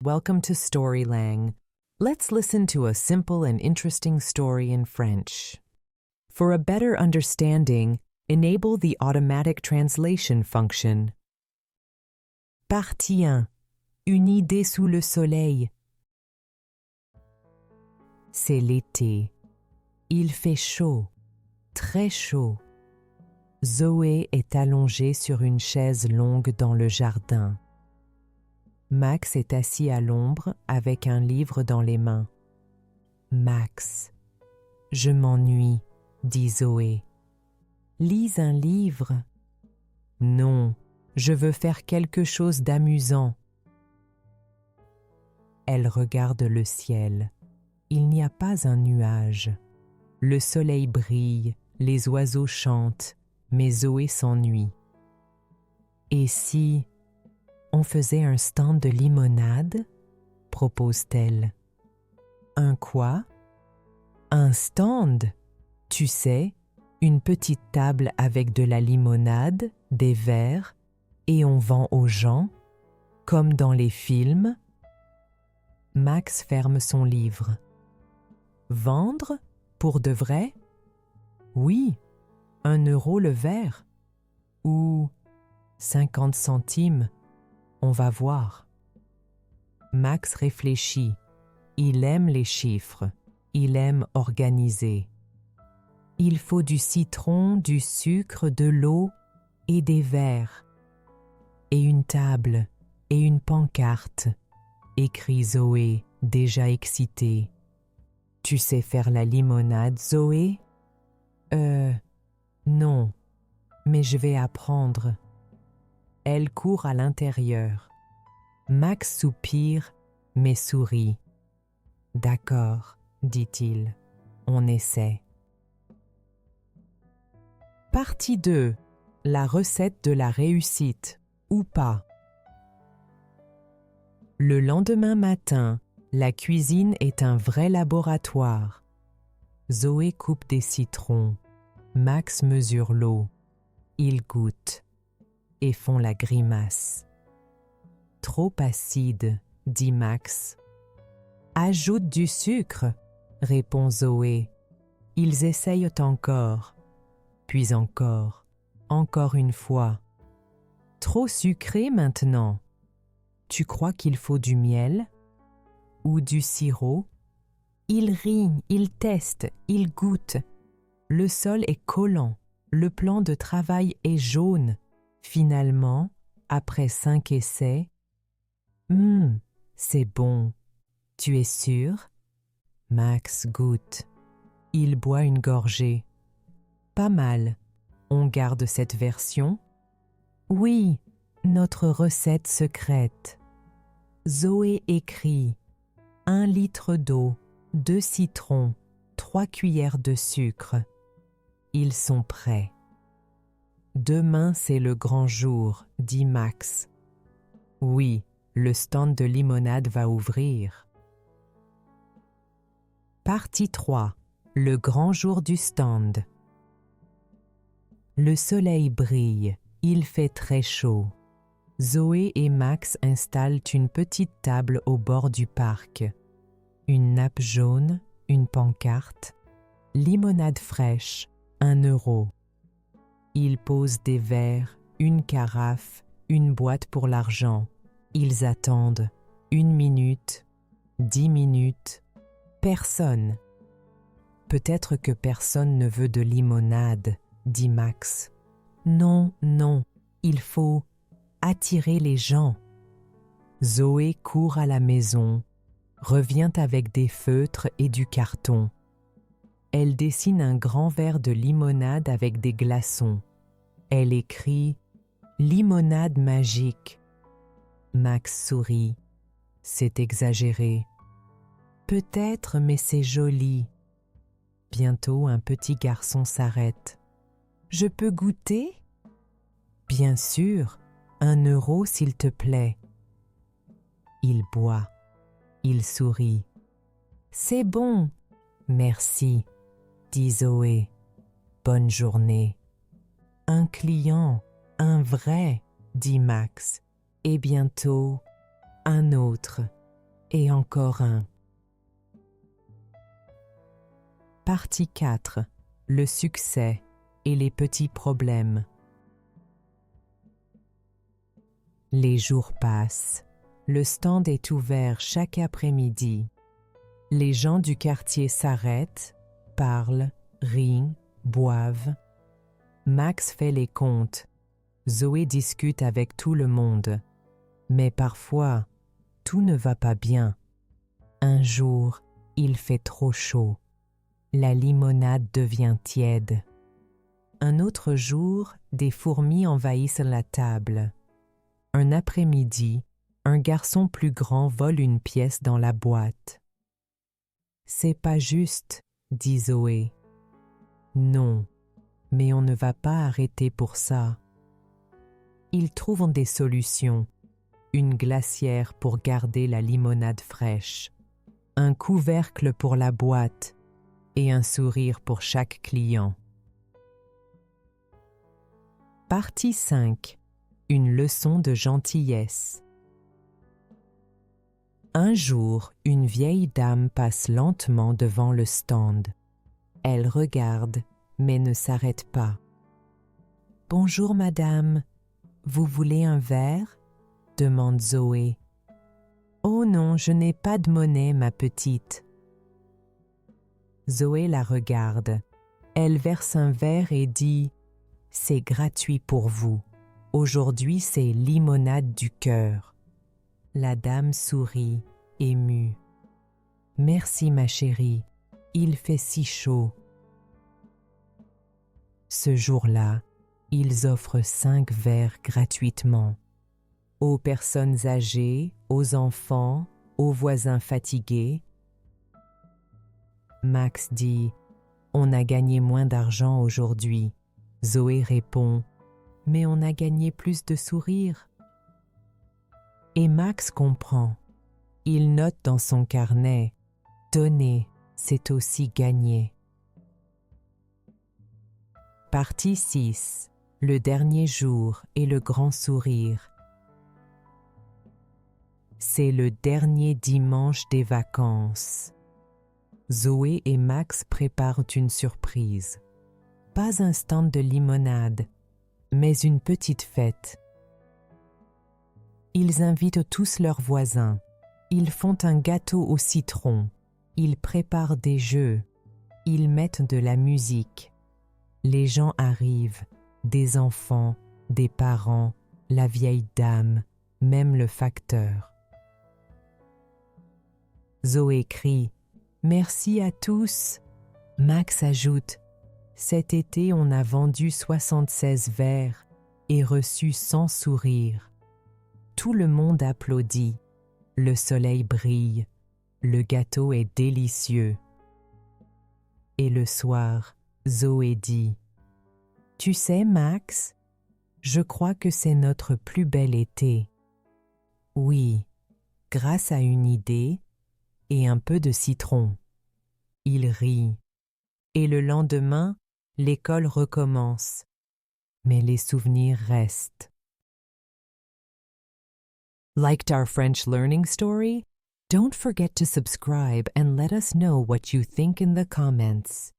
welcome to Storylang. Let's listen to a simple and interesting story in French. For a better understanding, enable the automatic translation function. Partie 1. Une idée sous le soleil. C'est l'été. Il fait chaud, très chaud. Zoé est allongée sur une chaise longue dans le jardin. Max est assis à l'ombre avec un livre dans les mains. Max, je m'ennuie, dit Zoé. Lis un livre. Non, je veux faire quelque chose d'amusant. Elle regarde le ciel. Il n'y a pas un nuage. Le soleil brille, les oiseaux chantent, mais Zoé s'ennuie. Et si on faisait un stand de limonade, propose-t-elle. Un quoi? Un stand. Tu sais, une petite table avec de la limonade, des verres, et on vend aux gens, comme dans les films. Max ferme son livre. Vendre? Pour de vrai? Oui, 1 € le verre. Ou 50 centimes. On va voir. Max réfléchit. Il aime les chiffres. Il aime organiser. Il faut du citron, du sucre, de l'eau et des verres. Et une table et une pancarte, écrit Zoé, déjà excitée. Tu sais faire la limonade, Zoé? Non, mais je vais apprendre. Elle court à l'intérieur. Max soupire, mais sourit. D'accord, dit-il, on essaie. Partie 2. La recette de la réussite, ou pas. Le lendemain matin, la cuisine est un vrai laboratoire. Zoé coupe des citrons. Max mesure l'eau. Ils goûtent et font la grimace. Trop acide, dit Max. Ajoute du sucre, répond Zoé. Ils essayent encore, puis encore une fois. Trop sucré maintenant. Tu crois qu'il faut du miel? Ou du sirop? Ils rient, ils testent, ils goûtent. Le sol est collant, le plan de travail est jaune. Finalement, après 5 essais, c'est bon. Tu es sûr? Max goûte. Il boit une gorgée. Pas mal. On garde cette version? Oui, notre recette secrète. Zoé écrit 1 litre d'eau, 2 citrons, 3 cuillères de sucre. Ils sont prêts. Demain, c'est le grand jour, dit Max. Oui, le stand de limonade va ouvrir. Partie 3. Le grand jour du stand. Le soleil brille, il fait très chaud. Zoé et Max installent une petite table au bord du parc. Une nappe jaune, une pancarte, limonade fraîche, 1 €. Ils posent des verres, une carafe, une boîte pour l'argent. Ils attendent 1 minute, 10 minutes. Personne. Peut-être que personne ne veut de limonade, dit Max. Non, il faut attirer les gens. Zoé court à la maison, revient avec des feutres et du carton. Elle dessine un grand verre de limonade avec des glaçons. Elle écrit « Limonade magique ». Max sourit. C'est exagéré. Peut-être, mais c'est joli. Bientôt, un petit garçon s'arrête. « Je peux goûter ?»« Bien sûr, 1 € s'il te plaît. » Il boit. Il sourit. « C'est bon. Merci. » dit Zoé. Bonne journée. Un client, un vrai, dit Max. Et bientôt, un autre. Et encore un. Partie 4. Le succès et les petits problèmes. Les jours passent. Le stand est ouvert chaque après-midi. Les gens du quartier s'arrêtent, parlent, rient, boivent. Max fait les comptes. Zoé discute avec tout le monde. Mais parfois, tout ne va pas bien. Un jour, il fait trop chaud. La limonade devient tiède. Un autre jour, des fourmis envahissent la table. Un après-midi, un garçon plus grand vole une pièce dans la boîte. « C'est pas juste, » dit Zoé. « Non, mais on ne va pas arrêter pour ça. » Ils trouvent des solutions. Une glacière pour garder la limonade fraîche, un couvercle pour la boîte et un sourire pour chaque client. Partie 5. Une leçon de gentillesse. Un jour, une vieille dame passe lentement devant le stand. Elle regarde, mais ne s'arrête pas. « Bonjour madame, vous voulez un verre ?» demande Zoé. « Oh non, je n'ai pas de monnaie, ma petite. » Zoé la regarde. Elle verse un verre et dit « C'est gratuit pour vous. Aujourd'hui, c'est limonade du cœur. » La dame sourit, émue. « Merci, ma chérie. Il fait si chaud. » Ce jour-là, ils offrent 5 verres gratuitement. Aux personnes âgées, aux enfants, aux voisins fatigués. Max dit « On a gagné moins d'argent aujourd'hui. » Zoé répond « Mais on a gagné plus de sourires. » Et Max comprend. Il note dans son carnet « Donner, c'est aussi gagner. » Partie 6. Le dernier jour et le grand sourire. C'est le dernier dimanche des vacances. Zoé et Max préparent une surprise. Pas un stand de limonade, mais une petite fête. Ils invitent tous leurs voisins. Ils font un gâteau au citron. Ils préparent des jeux. Ils mettent de la musique. Les gens arrivent, des enfants, des parents, la vieille dame, même le facteur. Zoé crie « Merci à tous !» Max ajoute « Cet été, on a vendu 76 verres et reçu 100 sourires. » Tout le monde applaudit. Le soleil brille. Le gâteau est délicieux. Et le soir, Zoé dit « Tu sais, Max, je crois que c'est notre plus bel été. » Oui, grâce à une idée et un peu de citron. Il rit. Et le lendemain, l'école recommence. Mais les souvenirs restent. Liked our French learning story? Don't forget to subscribe and let us know what you think in the comments.